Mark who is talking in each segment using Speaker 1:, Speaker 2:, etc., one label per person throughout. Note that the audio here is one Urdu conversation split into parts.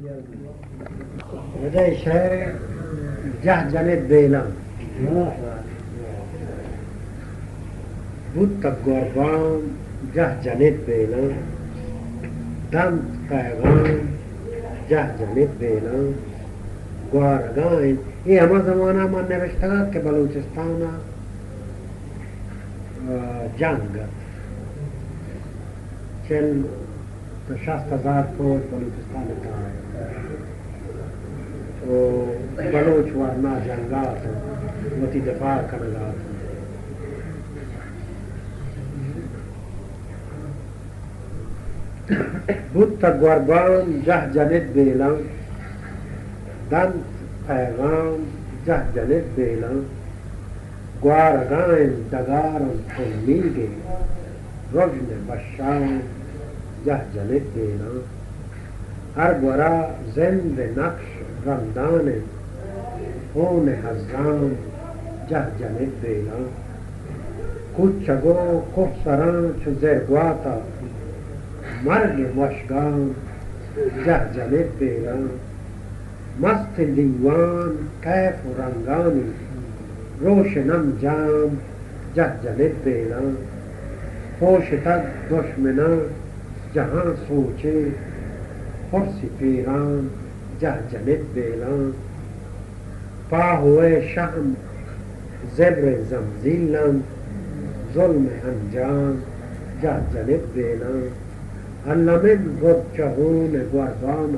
Speaker 1: وجہ شہر جہ جنت بیلم بود گربان جہ جنت بیلم دند پیغام جہ جنت بیلم گوارگائن. یہ ہمارا زمانہ میں نوشتہ کہ بلوچستان جنگ 60,000 فوج بلوچستان کا ہے بلوچ ورنہ جنگات وتی دفاع کنگات بود گربان جہ جنت بیلم دند پیغام جہ جنت بیلم گوارگائن دگارم تلمیگے رجن بشام جہ جنت بیلم ہر گورا زند نقش رمدان خون حزام جہ جنت بیلم کچگو کفسران چو زرگواتا مرگ مشگان جہ جنت بیلم مست دیوان کیف و رنگانی روشنم جام جہ جنت بیلم پوش تک دشمنان جہاں سوچے خرسی پیران جہ جنت بیلم پا ہوئے شہم زبر زمزیلم ظلم انجام جہ جنت بیلم علمن گرد چہون گربان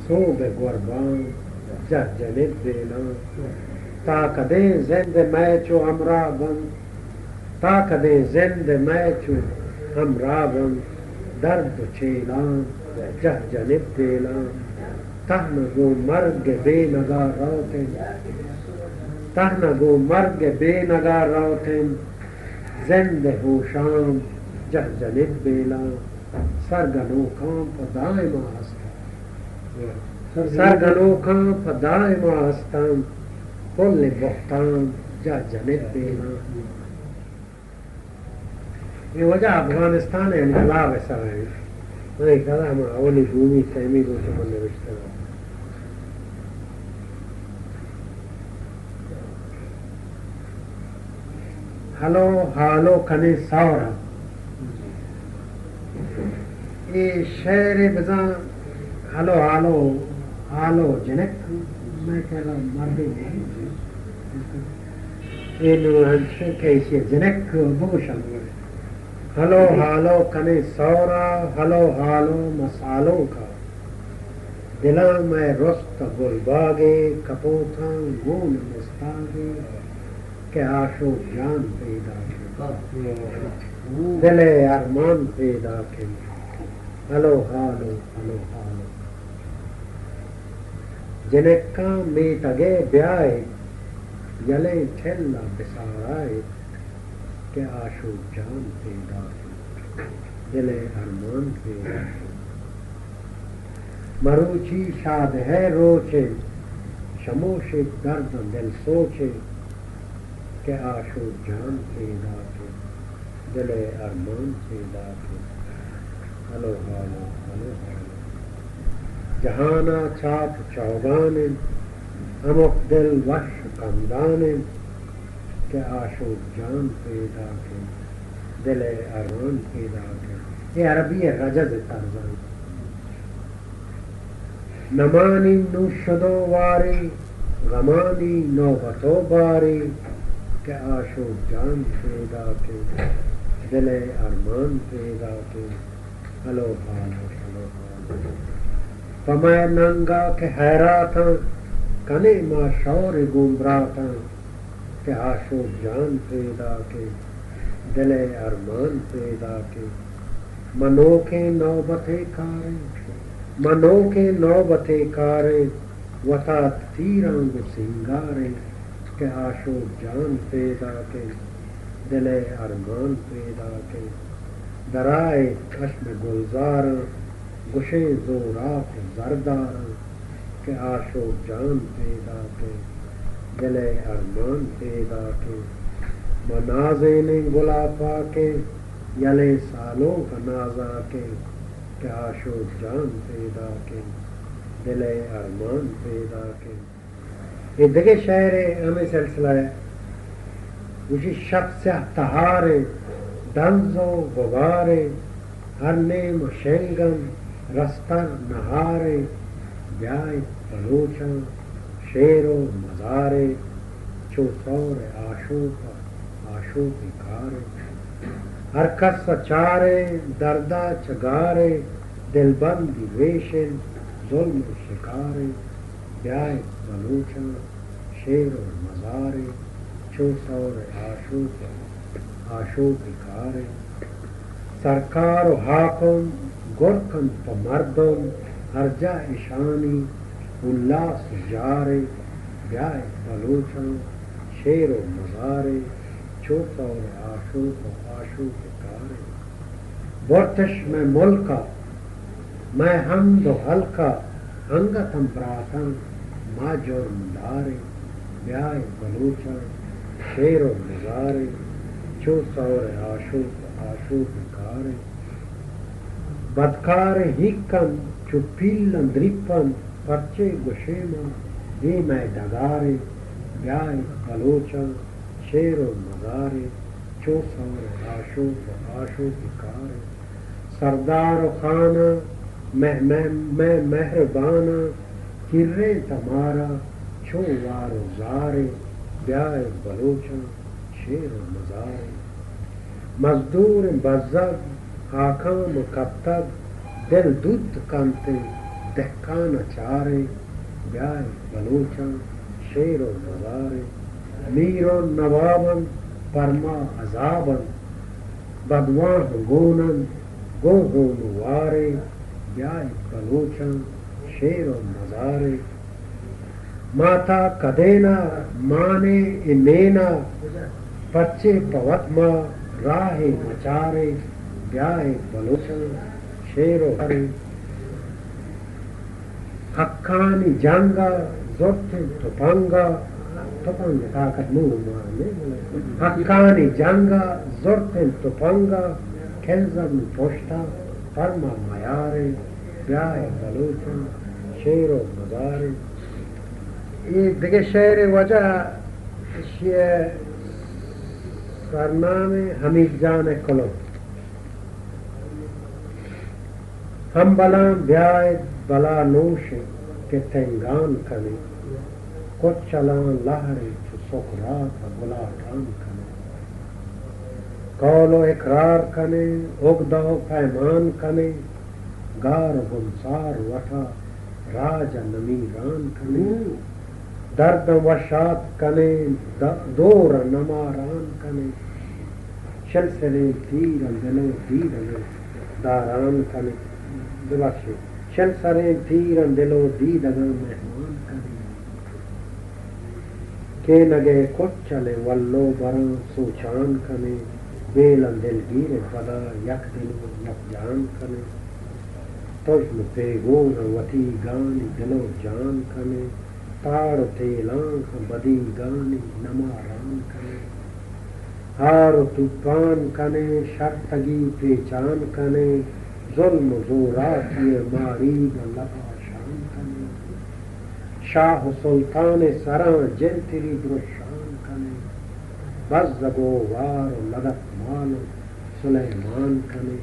Speaker 1: صوب گربان جہ جنت بیلم تا کدے زند میچو امرابن تا کدے زند میچو امرابن درد چیلان جہ جنت بیلم تہنگو مرگ بے نگاراتن تہنگو مرگ بے نگاراتن زند ہوشام جہ جنت بیلم سرگنو کام پدائم آستم سرگنو کام پدائم آستم کل بختان جہ جنت بیلم. یہ وجہ افغانستان انقلاب ایسا ہے میں کہا ہم اولی بھومی تیمی کو چمن نوشتہ ہلو حالو کنے سورا یہ شعر بزان ہلو حالو حالو جنک میں کہہ رہا مردی اینو ہنچے کیسے جنک بوشن ہلو حالو کنے سورا ہلو حالو مسالوں کا دلا میں رست گل باغے کپوتھاں گون مستاگے کہ آشو جان پیدا کے دل ارمان پیدا کے ہلو حالو ہلو حالو جنکا میتگے بیائے یلے ٹھلا بسارائے کہ آشو جان پیدا کے دل ارمان پیدا کے مروچی شاد ہے روچے شموش درد دل سوچے کہ آشو جان پیدا کے دل ارمان پیدا کے ہلو حالو ہلو حالو جہانا چاپ چوگان امک دل وش کمدان کہ آشو جان پیدا کے دل ارمان پیدا کے. یہ عربی ہے رجز ترزان نمانی نوشدو واری غمانی نوبتو باری کہ آشو جان پیدا کے دل ارمان پیدا کے ہلو حالو ہلو حالو پمے ننگا کہ حیراتاں کنے ما شور گمراتاں کہ آشو جان پیدا کے دل ارمان پیدا کے منو کے نوبتے کارے منو کے نوبتے کارے وطا تیرانگ سنگارے کہ آشو جان پیدا کے دل ارمان پیدا کے درائے چشم گلزار گشے زورات زردار کہ آشو جان پیدا کے دل ارمان پیدا کے منازین گلا پا کے یلے سالوں کا نازا کے کہ آشو جان پیدا کے دل ارمان پیدا کے. یہ دیگه شعر همه سلسله وشی شخص تهار دنز و غبار هر نیم و شنگم رستر نهار بیای بلوچم شیر و مزار چوسار آشوق کار ہر کس چار دردہ چگار دلبندی ویشن ظلم و شکار بیائے بلوچاں شیر و مزار چوسار آشوق کار سرکار و حاکم گرکن پا مردم ہر جا اشانی الاس جار بیائے بلوچاں شیر و مزار چوسار آشوق کار برتش میں ملکا میں حمد و حلقہ ہنگتم براتن ما جرم دارے بیائے بلوچاں شیر و مزارے چوسار آشوق کارے بدکار ہکن چپیلن درپن پرچے گشیما دی میں ڈگارے بیائے بلوچاں شیر و مزارے چوسار آشوق کارے سردار و خانہ میں مہربانہ کرے تمہارا چھو وار و زارے بیائے بلوچاں شیر و مزارے مزدور بزد حاکم کبتب دل دودھ کنتے دہکان چارے بیائے بلوچاں شیر و مزارے میر و نوابن پرما عذابن بدواہ گونن گون وارے بیائے بلوچاں شیر و مزارے ماتا کدینا مانے انینا پچے پوتما راہ مچارے بیائے بلوچاں شیر و مزارے حقانی جنگا زرت تپنگا تپنگ طاقت نور مانے حقانی جنگا زرت تپنگا کھلزم پوشتا فرما میارے بیائے بلوچاں شیر و مزارے. یہ دیگه شعر وجہ یہ سرنام حمید جان کلب ہم بلان بیائے بلا نوش کے تنگان کنے کچھ چلان لہرے چو سکرات بلا ٹان کنے قول و اقرار کنے اگدہ و پیمان کنے گار و گمسار وٹا راج نمیران کنے درد و شاد کنے دور نماران کنے شلسلے تیرن دلو دیرن داران کنے ببخشے شلسلے تیرن دلو دیدن مہمان کنے کہ نگے کچھ چلے ولو بران سوچان کنے بیلن دل گیر پدا یک دلو یک جان کنے تجم پیگون وطی گانی دلو جان کنے تار تیلان بدی گانی نماران کنے ہار طوفان کنے شرطگی پیچان کنے ظلم زوراتی مارید لپاشان کنے شاہ سلطان سران جنتری درشان کنے بزگو وار لگت مال سلیمان کنے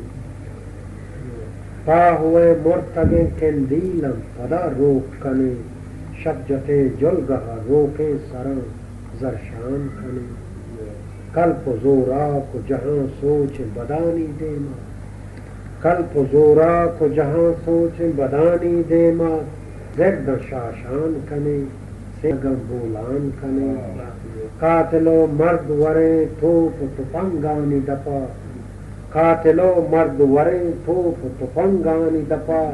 Speaker 1: پا ہوئے مرتگے کندیلم پدا روک کنے شبجتے جلگہ روکے سران زرشان کنے کلپ زورا کو جہاں سوچ بدانی دیما کلپ زورا کو جہاں سوچ بدانی دیما زرد شاشان کنے سگم بولان کنے قاتلو مرد ورے توپ تپنگانی دپا قاتلو مرد ورے توپ تپنگانی دپا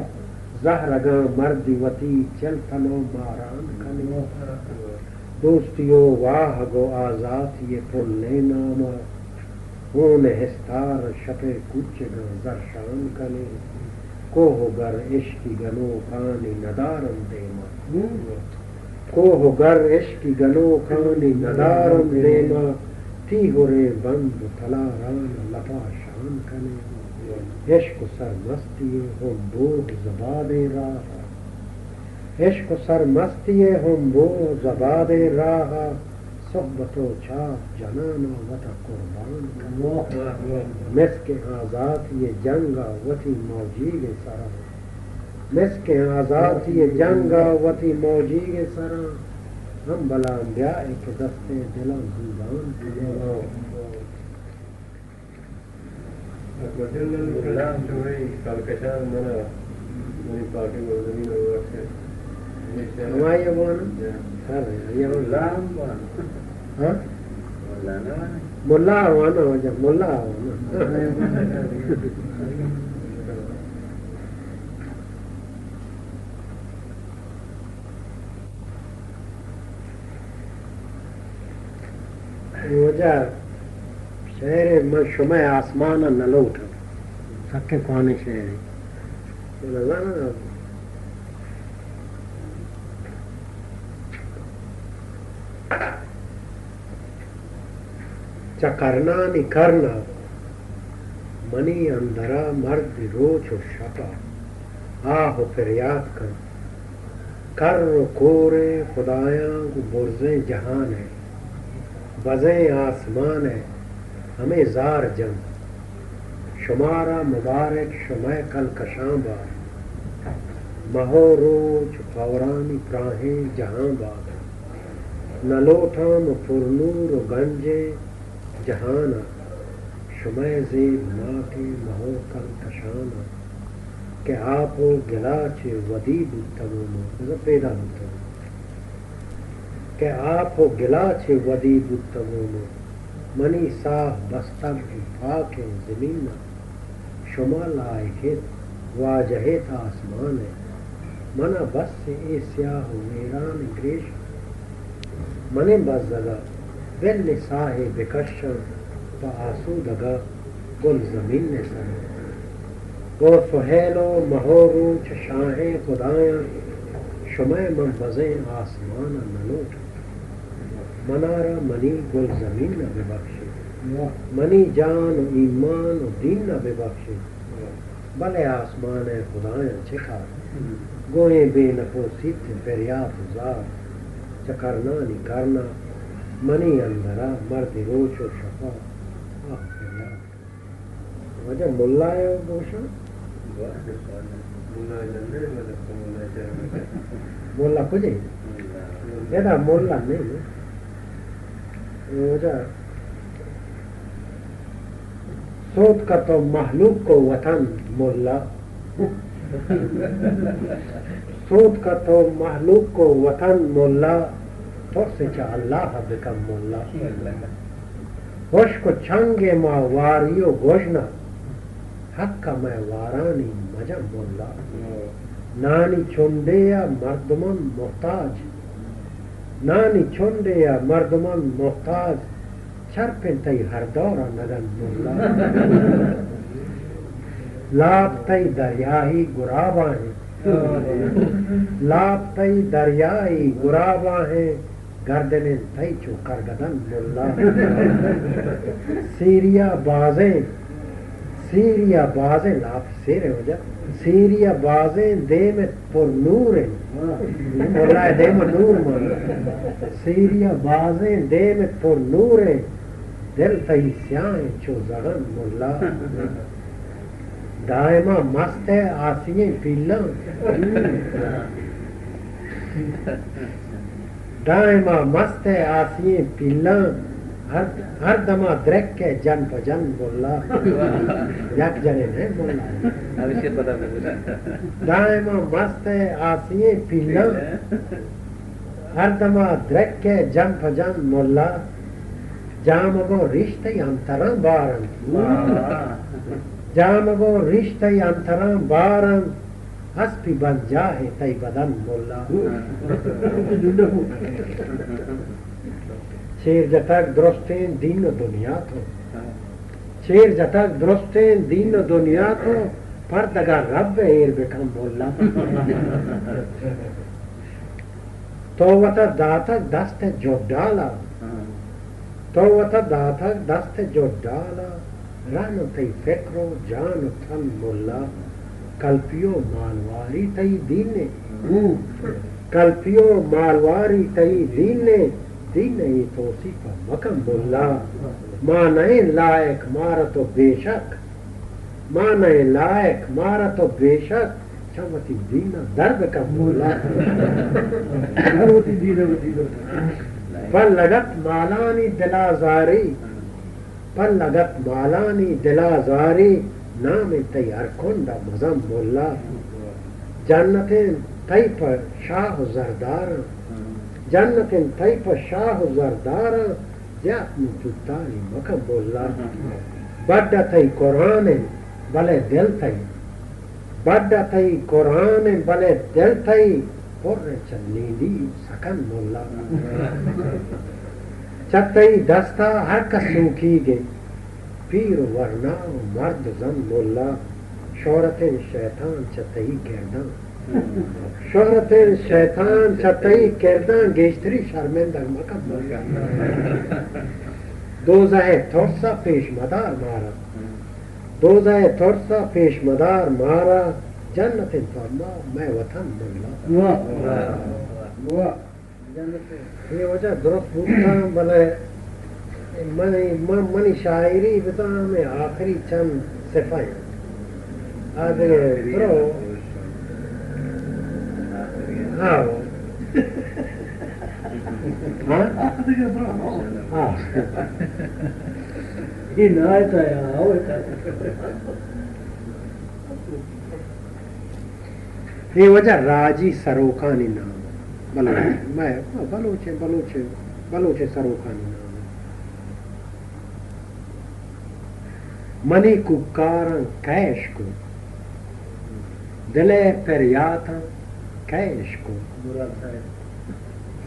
Speaker 1: زہرگاں مردی وتی چلتنو ماران کنے دوستیو واہ گو آزاد یہ پلے ناما اون ہستار شپے کچگاں زرشان کنے کوہ گر عشقی گنو کانی ندارم دیما کوہ گر عشقی گنو کانی ندارم دیما تی ہورے بند تلاران لپاشان کنے عشق سرمستی ہم بوگ زباد راہ عشق و سرمستی ہم بو زباد راہ صحبت و چاپ جنان وط قربان مسک آزاد یہ جنگا وتی موجی کے سرا مسک آزاد یہ جنگا وتی موجی کے سرا ہم بلان دیا ایک دستے دلان زیبان ہماری ملا آوانا ہو جب ملا آوانا وجہ شہر میں شمع آسمان نلو اٹھا سکے پانے شہر چکرنا نی کرنا منی اندرا مرد روچ و شپا آہ و فریاد کر و کورے خدایاں کو برزیں جہان ہے بزیں آسمان ہے ہمیں زار جنگ شمارا مبارک شمع کل کشاں بار مہو روچ فورانی پراہیں جہاں باد نہ لوٹام پرنور و گنجے جہانا شمع زیب ماں کے مہو کل کشانا کہ آپ و گلا چے ودی بودتمونو پیدا بودتمونو کہ آپ و گلا چے ودی بودتمونو منی صاف بستر کی پاک زمین شما لائکت واجہت آسمان ہے منا بس سے اے سیاہ و ویران گریش منے بس زدہ بل نساہ بکشن پا آسودگا گل زمین نے سر وہ سہیل و مہورو چشاہیں خدایاں شمع منبزیں آسمان نلوٹ منارا منی گل زمین نہ ببخشے منی جان و ایمان و دین نہ ببخشے بلے آسمان خدایاں چکار گوئیں بے نفو سیت فریاد زار چکرنا نی کرنا منی اندرا مرد روچ و شفا آہ فریاد وجہ ملا ہے گوشا ملا کچھ یہ ملا نہیں وجہ سوت کا تو محلوق کو وطن ملا سوت کا تو محلوق کو وطن ملا تو سے چا اللہ بکم ملا ہوش کو چھنگے ما واریو گوشنا حق کا میں وارانی مجم ملا نانی چندیا مردمن محتاج نانی چندیا مردمن محتاج چرپن تی ہر دورا نگن ملا لاب تی دریائی گراباں ہیں لاب تی دریائی گراباں ہیں گردنیں تی چو کرگدن ملا سیریا بازیں لاب سیرے ہو جا سیریا بازیں دیمت پر نور ہیں مولا دیم نور مانا سیریا بازیں دیمت پر نور ہیں دل تی سیاہیں چو زغن ملا دائما مست ہے آسییں پیلاں دائما مست ہے آسییں پیلاں ہر دمہ درک کے جن پہ جن بولا یک جنے نہیں بولا دائما مست ہے آسییں پیلاں ہر دمہ درک کے جن پہ جن مولا جامگو رشتے انتراں بارن جامگو رشتے انتراں بارن حسبی بن جاہے تی بدن مولا شیر جتک درستین دین و دنیا تو شیر جتک درستین دین و دنیا تو پردگا رب ایر بکم مولا تو وطا داتک دست جو ڈالا تو وطا داتک دست جو ڈالا رانو تی فکر و جان و تن مولا کلپیو مالواری تی دینے کلپیو مالواری تئی دین توصیف مکم بولا مانے لائق مارا تو بے شک مانے لائق مارا تو بے شک چمتی دینا درد کا بولا پر لگت مالانی دلازاری پر لگت مالانی دلازاری نام تیار کنڈا مزم بولا جنتیں تئی پر شاہ و زردار جنتیں تئی پر شاہ و زردار جات مجھتاری مکم بولا بڑا تئی قرآن بلے دل تئی بڑا تئی قرآن بلے دل تئی پر چلنی دی سکن بولا چتئی دستا ہر کسوں کی گے پیر ورنا مرد زن بولا شہرت شیطان چتئی کردان شہرت شیطان چتئی کردان گیشتری شرمندہ مکم بولا دوزہ ترسا پیش مدار مارا دوزہ ترسا پیش مدار مارا جنت فرما میں وطن بولا یہ وجہ درست بودتا بلے منی شاعری بتا میں آخری چند صفائیں آدھے برو ہاں یہ نایت آیا یہ وجہ راجی سروخانی نام بلوچ سروخانی نام منی ککارن کیش کو دلے پریاتا کیش کو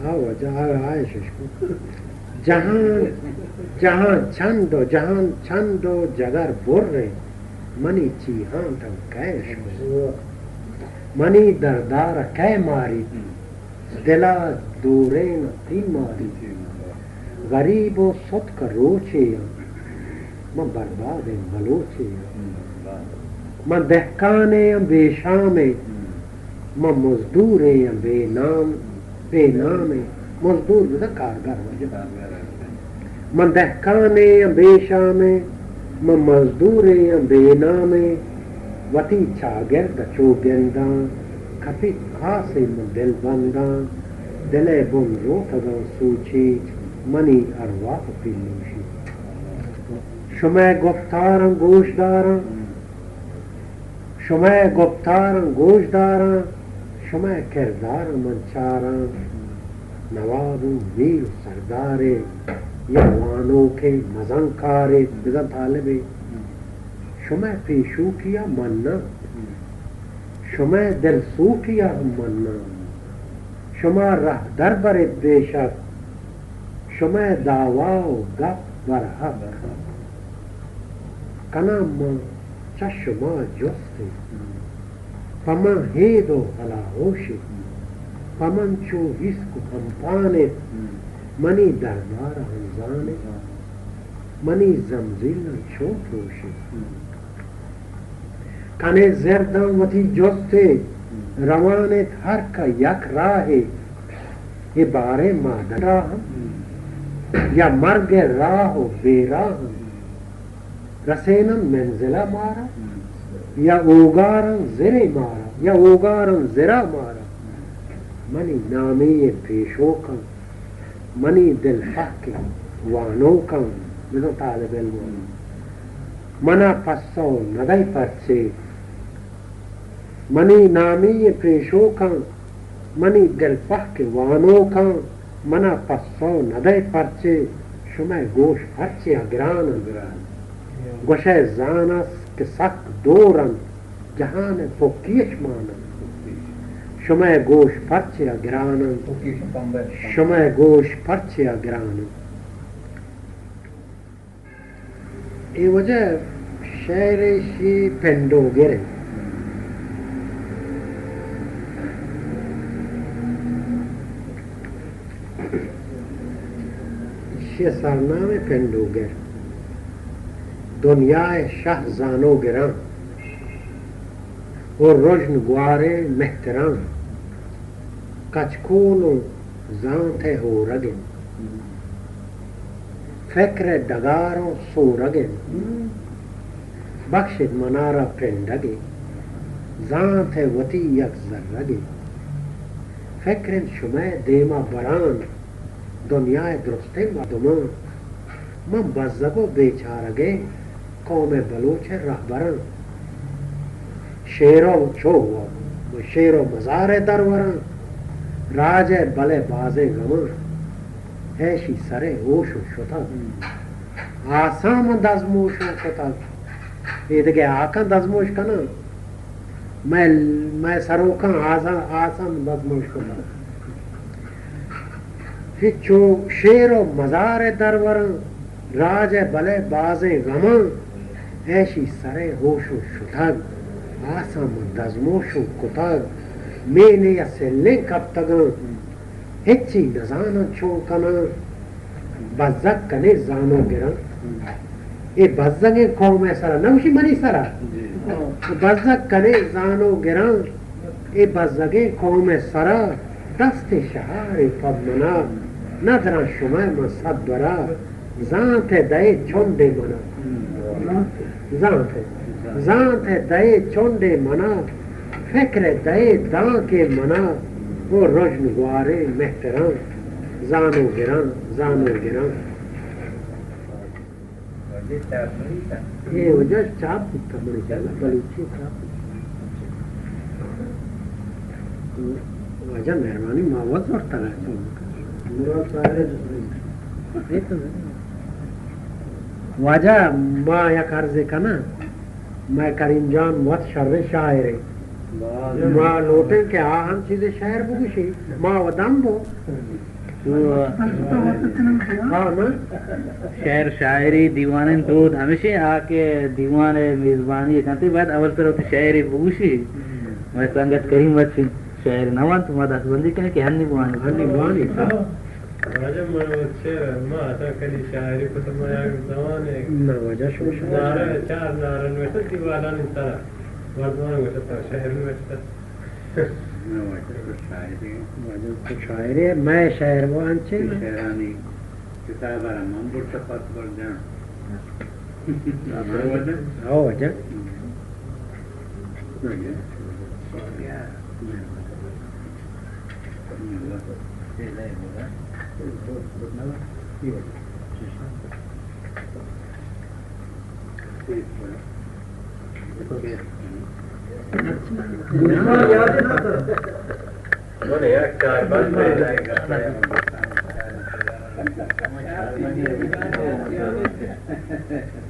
Speaker 1: آئیش کو جہاں چھندو جگر برے منی چیہاں تن کیش کو منی دردار کہہ ماری دلا دورین تی ماری غریب و صدق روچے من برباد بلوچے من دہکانے بے شامے من مزدورے بے نامے مزدور بدا کارگر وجہ من دہکانے بے شامے من مزدورے بے نامے وتی چاگرد چوگنداں کپی خاصے من دل بنداں دلے بن روتگاں سوچی منی ارواح پیلوشی شمع گفتاراں گوشداراں شمع گفتاراں گوشداراں شمع کرداراں منچاراں نوابوں میر سردارے یوانوں کے مزنکارے بزن طالبے شمع پیشو کیا مننا شمع دل سو کیا مننا شمع رہ در برد بے شک شمع دعواو گپ برحق کنام چشما جستے پمن ہید و حلا ہوشی پمن چو وسک ہمپانت منی دربار ہنزانت منی زمزیل چوک روشی کنے زردان وتی جستے روانت ہر کا یک راہے یہ بارے مادر راہ یا مرگ راہ و بے راہ رسینم منزلہ مارا یا اوگارن زرے مارا یا اوگارن زرا مارا منی نامی پیشوکن منی دل حق وانوکن بزن طالب علم منا پسو ندائی پرچے منی نامی پیشوکن منی دل حق وانوکن منا پسو ندائی پرچے شمع گوش پرچے اگران گوشہ زانس کے سک دورن جہان فوکیش مانن شمع گوش پرچے اگرانن شمع گوش پرچے اگرانن ای وجہ شعر شی پندو گرے شی سرنام پندو گر دنیائے شاہ زانو گران اور رجن گوارے محترام کچکول زانت ہو رگن فکر ڈگاروں سو رگن بخشد منارہ پرندگے زانت وتی یک ذرگے فکر شمع دیما بران دنیای درسته مردمان من بزدگو بیچارگه قوم بلوچ رهبران شیر و چو شیر و مزار دروران راج بله بازه غمان هشی سر هوش و شتاب آسام دزموش و شتاب یہ دیکھے آکاں دزموش کنا میں سروکاں آسام دزموش کنا چو شیر و مزار دروران راج بلے باز غمان ایشی سر ہوش و شتگ آسام دزموش و کتگ مینے یا سلیں کب تگاں ہچی نزانا چونکنا بزک کنے زانو گران یہ بزگیں قوم سرا نوشی منی سرا بزک کنے زانو گران یہ بزگیں قوم سرا دست شہار پدمنا ندران شما من صد برا زانت دائے چونڈے منا زانت دائے چونڈے منا فکر دائے دان کے منا وہ رجن گوارے محتران زانو گران یہ وجہ چاپ پتا منے چاہتا بلوچی چاپ وجہ مہربانی معوض اور تغیر وجہ ما یک عرض کنا میں کریم جان موت شر شاعر ما لوٹے کہ ہم چیزیں شاعر بگوشی ما ودم بو
Speaker 2: شعر شاعری دیوان دود ہمیشہ آ کے دیوان میزبانی کرتے بعد اول پر ہوتی شاعری بگوشی میں سنگت کریم وچ شاعر نوان تو ما دست بندی کرنے کہ ہنی بوانی
Speaker 3: راجب میں شعر ما آتا کلی شاعری کو سمایا زمان ہے
Speaker 1: نہ وجہ شو
Speaker 3: نارن چار نارن میں تو دیوالان سارا وردوان میں تو شہر میں تو
Speaker 1: شاعر ہے میں شاعر وہ انچے
Speaker 4: شہرانی کتاب رحمان بڑھ سپت پر جان
Speaker 1: ہو وجہ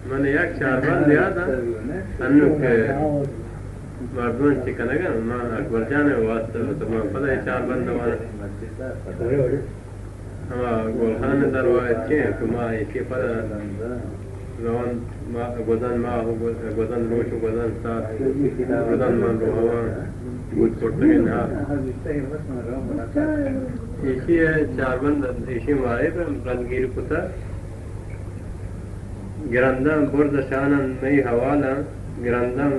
Speaker 3: میں ایک چار بند دیا تھا انو کے مردون چکنے گا نا اکبر جانے واسطے تو میں پتہ ہے چار بند والا ہم گولخان دروائے چھے کہ ماں اسی پر روان گزن گزن روش و گزن ساتھ گزن من رو ہوان گوچ پڑتے نا اسی ہے چار بند اسی مارے پر رنگیر کتا گرندم برد شانن می حوالا گرندم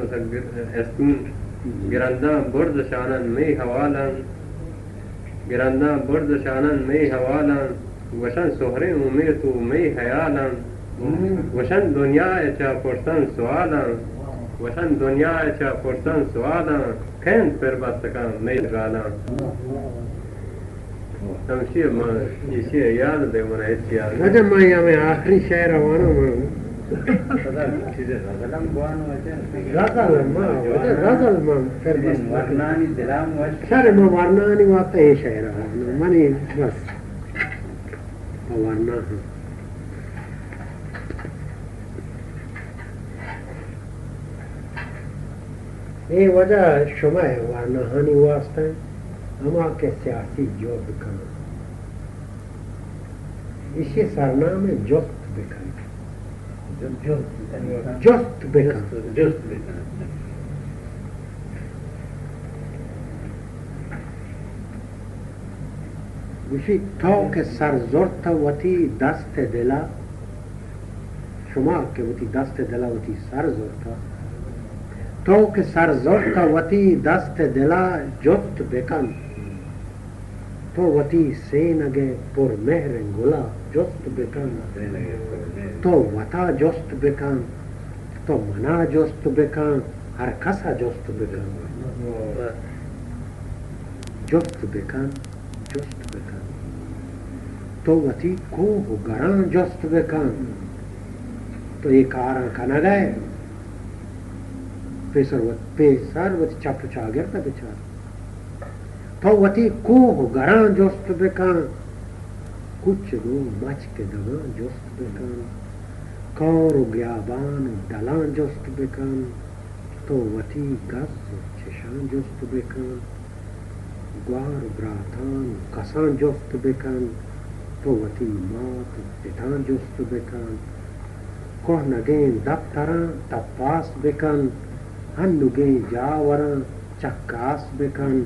Speaker 3: استون گرندم برد شانن می حوالا گرندم برد شانن می حوالا وشن سهره امیر تو می حیالا وشن دنیا چا پرسن سوالا وشن دنیا چا پرسن سوالا کند پر بستکان می گالا تمشیر من اسی یاد دے من ایسی یاد
Speaker 1: وجہ میں یہاں میں آخری شعر روانا میں غزل من پھر بس سر میں ورنانی واقع ہے شعر روانا منی بس ورنہ ہوں یہ وجہ شمع ہے ورنہانی واسطہ ہے ہما کے سیاسی جو بکن اسی سرنامے جست بکن جست بکن گوشی تو کہ سر زورتا وتی دست دلا شما کہ وتی دست دلا وتی سر زورتا تو کہ سر زورتا وتی دست دلا جست بکن تو وتی سینگے پر مہر گلا جست بکن تو وطا جست بکن تو منا جست بکن ہر کسا جست بکن جست بکن جست بکن تو وتی کوہ گران جست بکن تو یہ کارا کھنا گئے پیسر وتی چپ چا گرتا بچار تو وتی کوہ گران جست بکن کچھ رو مچ کے دوان جست بکن کور و گیابان و دلان جست بکن تو وتی گز و چشان جست بکن گوار و براتان و کسان جست بکن تو وتی مات و پتان جست بکن کوہ نگین دفتران تپاس بکن ہنگین جاوران چکاس بکن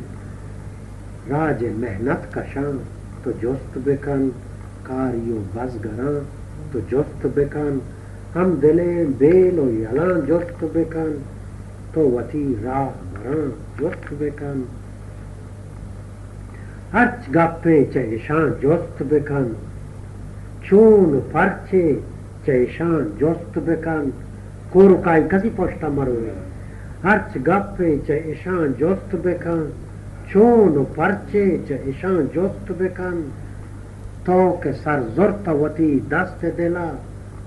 Speaker 1: راج محنت کشان تو جست بکن کاریو بزگران تو جست بکن ہم دلیں بیل و یلان جست بکن تو وتی راہ بران جست بکن ہرچ گپے چیشان جست بکن چون پرچے چیشان جست بکن کورو کائی کسی پشتا مروی ہرچ گپے چیشان جست بکن چون پرچے چیشان جست بکن تو کہ سر زرت وتی دست دلا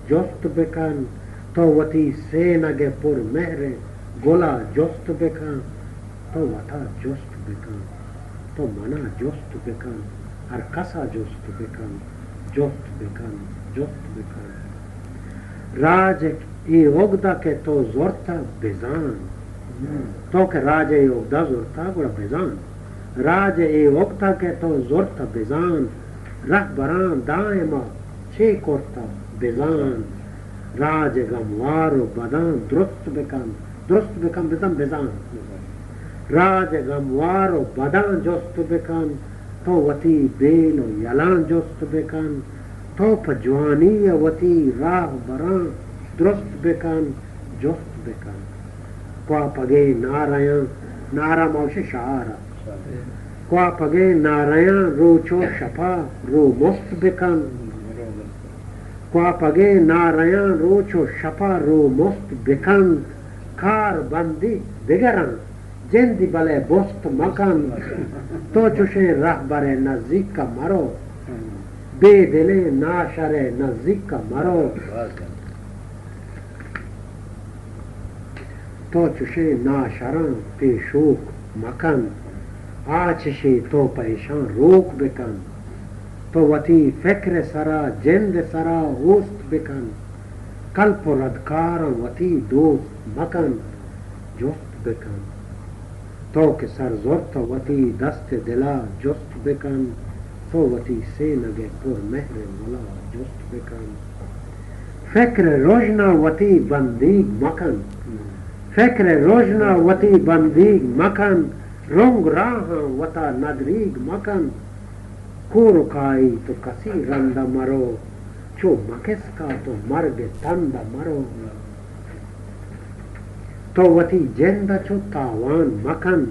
Speaker 1: جست بکن تو وتی سینگ پر مہر گلا جست بکن تو وطا جست بکن تو منا جست بکن ہر کسا جست بکن جست بکن جست بکن راج ای اگدا کہ تو زورتا بزان تو کہ راج ای اگدا زورتا گوڑا بزان راج ای اگدا کہ تو زورتا بزان رہ بران دائما چے کرتا بزان راج گموار و بدان درست بکن بزن بزان راج گموار و بدان جست بکن تو وتی بیل و یلان جست بکن تو پجوانی وتی راہ بران درست بکن جست بکن کو پگے ناریاں نارا موش شعارا کو پگے ناریاں رو چو شپا رو مست بکن کو پگے ناریاں رو چو شپا رو مست بکن کار بندی بگرن جندی بلے بست مکن تو چوشے رہ برے نزدیک کا مرو بے دلے ناشر نزدیک کا مرو تو چوشے ناشران پیشوک مکن آچشی تو پریشان روک بکن تو وتی فکر سرا جند سرا ہوست بکن کلپ و ردکار وتی دوست مکن جست بکن تو کہ سر زورت وتی دست دلا جست بکن تو وتی سینگ پر مہر ملا جست بکن فکر روشنا وتی بندیگ مکن فکر روشنا وتی بندیگ مکن رنگ راہ وتا ندریگ مکن کورو کائی تو کسی رندہ مرو چو مکس کا تو مرگ تندہ مرو تو وتی جندہ چو تاوان مکن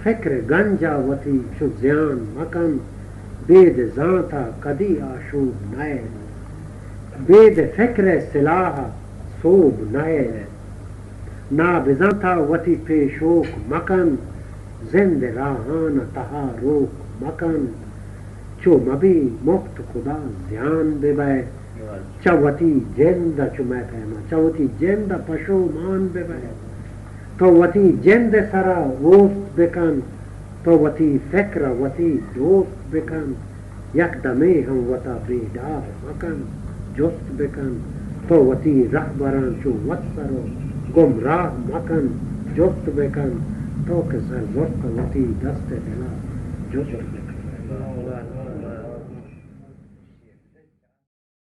Speaker 1: فکر گنجا وتی چو زیان مکن بید زانتا کدی آشوب نئے بید فکر سلاح صوب نئے نا بزانتا وتی پیشوک مکن زند راہان تہا روک مکن چو مبی مفت خدا زیان ببے چوتی جند چو میں پہما چوتی جند پشو مان ببے تو وتی جند سرا ووست بکن تو وتی فکر وتی دوست بکن یک دمی ہم وتا بیدار مکن جست بکن تو وتی رہبران چو وت سرو گمراہ مکن جست بکن تو کہ سر زرت وتی دست دلا جست بکن